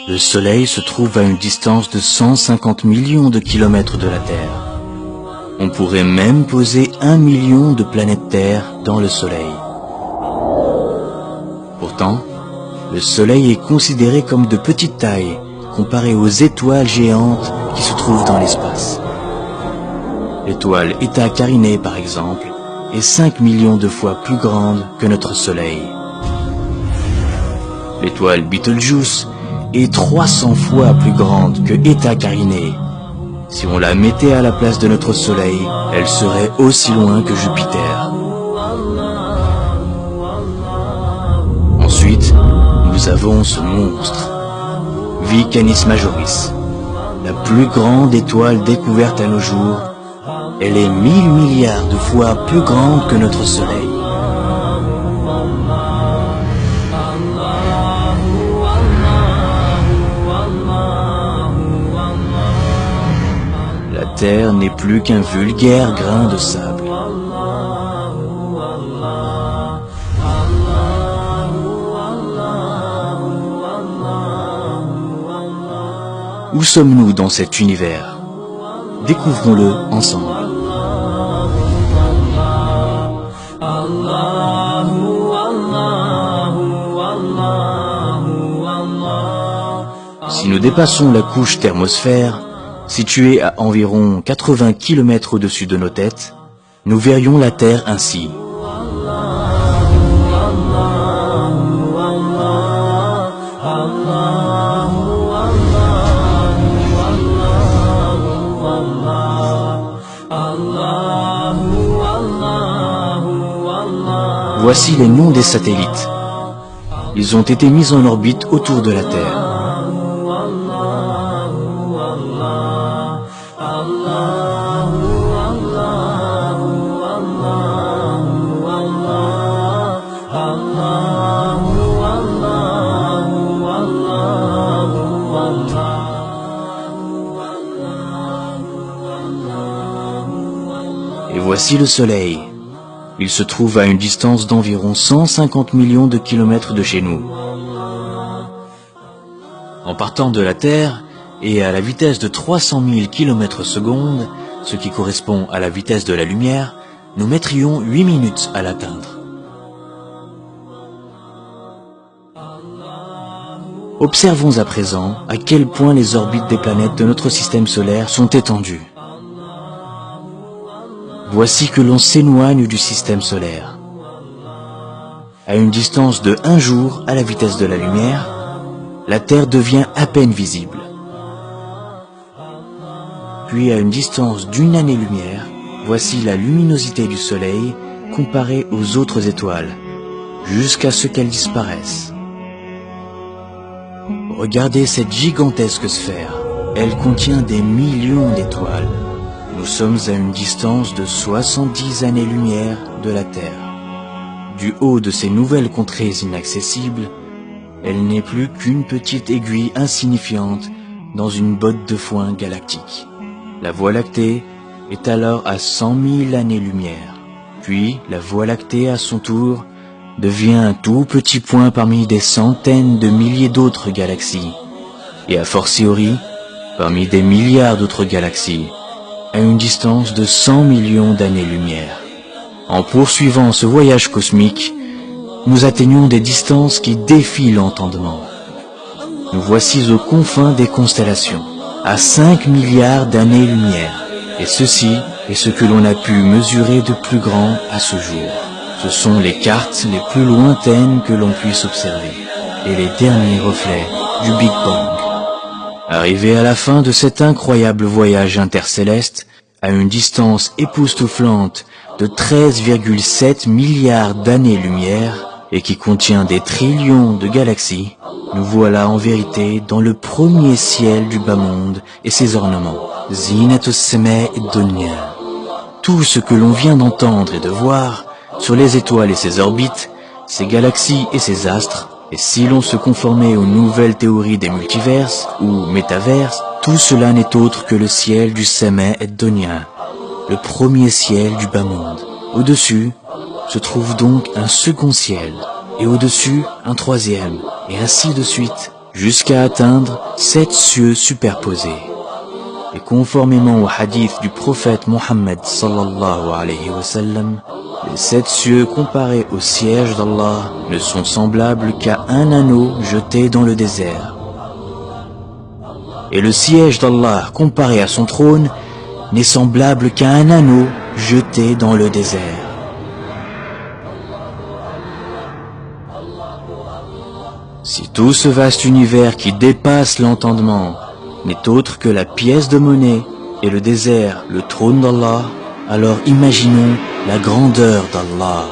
Le Soleil se trouve à une distance de 150 millions de kilomètres de la Terre. On pourrait même poser 1 million de planètes Terre dans le Soleil. Pourtant, le Soleil est considéré comme de petite taille comparé aux étoiles géantes qui se trouvent dans l'espace. L'étoile Eta Carinae, par exemple, est 5 millions de fois plus grande que notre Soleil. L'étoile Betelgeuse est 300 fois plus grande que Eta Carinae. Si on la mettait à la place de notre Soleil, elle serait aussi loin que Jupiter. Ensuite, nous avons ce monstre, V Canis Majoris, la plus grande étoile découverte à nos jours. Elle est 1000 milliards de fois plus grande que notre Soleil. La Terre n'est plus qu'un vulgaire grain de sable. Où sommes-nous dans cet univers? Découvrons-le ensemble. Si nous dépassons la couche thermosphère, située à environ 80 km au-dessus de nos têtes, nous verrions la Terre ainsi. Voici les noms des satellites. Ils ont été mis en orbite autour de la Terre. Et voici le Soleil. Il se trouve à une distance d'environ 150 millions de kilomètres de chez nous. En partant de la Terre et à la vitesse de 300 000 km/s, ce qui correspond à la vitesse de la lumière, nous mettrions 8 minutes à l'atteindre. Observons à présent à quel point les orbites des planètes de notre système solaire sont étendues. Voici que l'on s'éloigne du système solaire. À une distance de 1 jour à la vitesse de la lumière, la Terre devient à peine visible. Puis à une distance d'1 année-lumière, voici la luminosité du Soleil comparée aux autres étoiles, jusqu'à ce qu'elle disparaisse. Regardez cette gigantesque sphère. Elle contient des millions d'étoiles. Nous sommes à une distance de 70 années-lumière de la Terre. Du haut de ces nouvelles contrées inaccessibles, elle n'est plus qu'une petite aiguille insignifiante dans une botte de foin galactique. La Voie lactée est alors à 100 000 années-lumière. Puis, la Voie lactée, à son tour, devient un tout petit point parmi des centaines de milliers d'autres galaxies, et a fortiori, parmi des milliards d'autres galaxies, à une distance de 100 millions d'années-lumière. En poursuivant ce voyage cosmique, nous atteignons des distances qui défient l'entendement. Nous voici aux confins des constellations, à 5 milliards d'années-lumière, et ceci est ce que l'on a pu mesurer de plus grand à ce jour. Ce sont les cartes les plus lointaines que l'on puisse observer, et les derniers reflets du Big Bang. Arrivé à la fin de cet incroyable voyage intercéleste, à une distance époustouflante de 13,7 milliards d'années-lumière, et qui contient des trillions de galaxies, nous voilà en vérité dans le premier ciel du bas monde et ses ornements, Zinatus Semae Dunya. Tout ce que l'on vient d'entendre et de voir, sur les étoiles et ses orbites, ses galaxies et ses astres, et si l'on se conformait aux nouvelles théories des multiverses ou métaverses, tout cela n'est autre que le ciel du Semae Dunya, le premier ciel du bas monde. Au-dessus se trouve donc un second ciel, et au-dessus un troisième, et ainsi de suite, jusqu'à atteindre 7 cieux superposés. Et conformément au hadith du prophète Mohammed sallallahu alayhi wa sallam, les 7 cieux comparés au siège d'Allah ne sont semblables qu'à un anneau jeté dans le désert. Et le siège d'Allah comparé à son trône n'est semblable qu'à un anneau jeté dans le désert. Si tout ce vaste univers qui dépasse l'entendement n'est autre que la pièce de monnaie et le désert, le trône d'Allah, alors imaginons la grandeur d'Allah.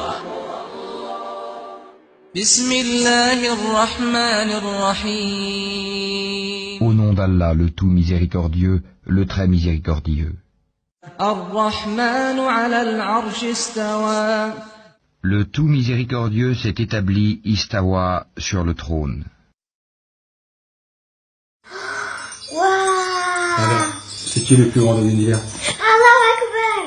Au nom d'Allah, le tout miséricordieux, le très miséricordieux. Le tout miséricordieux s'est établi istawa sur le trône. Alors, c'est qui le plus grand de l'univers? Allahu Akbar.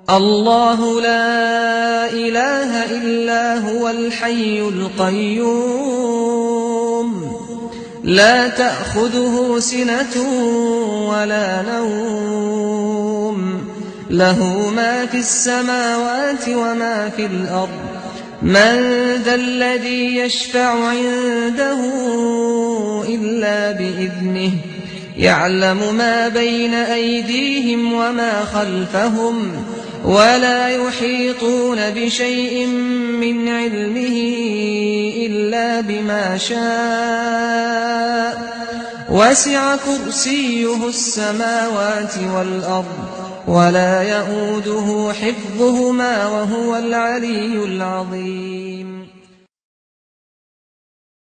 الله لا إله إلا هو الحي القيوم لا تأخذه سنة ولا نوم له ما في السماوات وما في الأرض من ذا الذي يشفع عنده إلا بإذنه يعلم ما بين أيديهم وما خلفهم ولا يحيطون بشيء من علمه إلا بما شاء وسع كرسيه السماوات والأرض ولا يؤوده حفظهما وهو العلي العظيم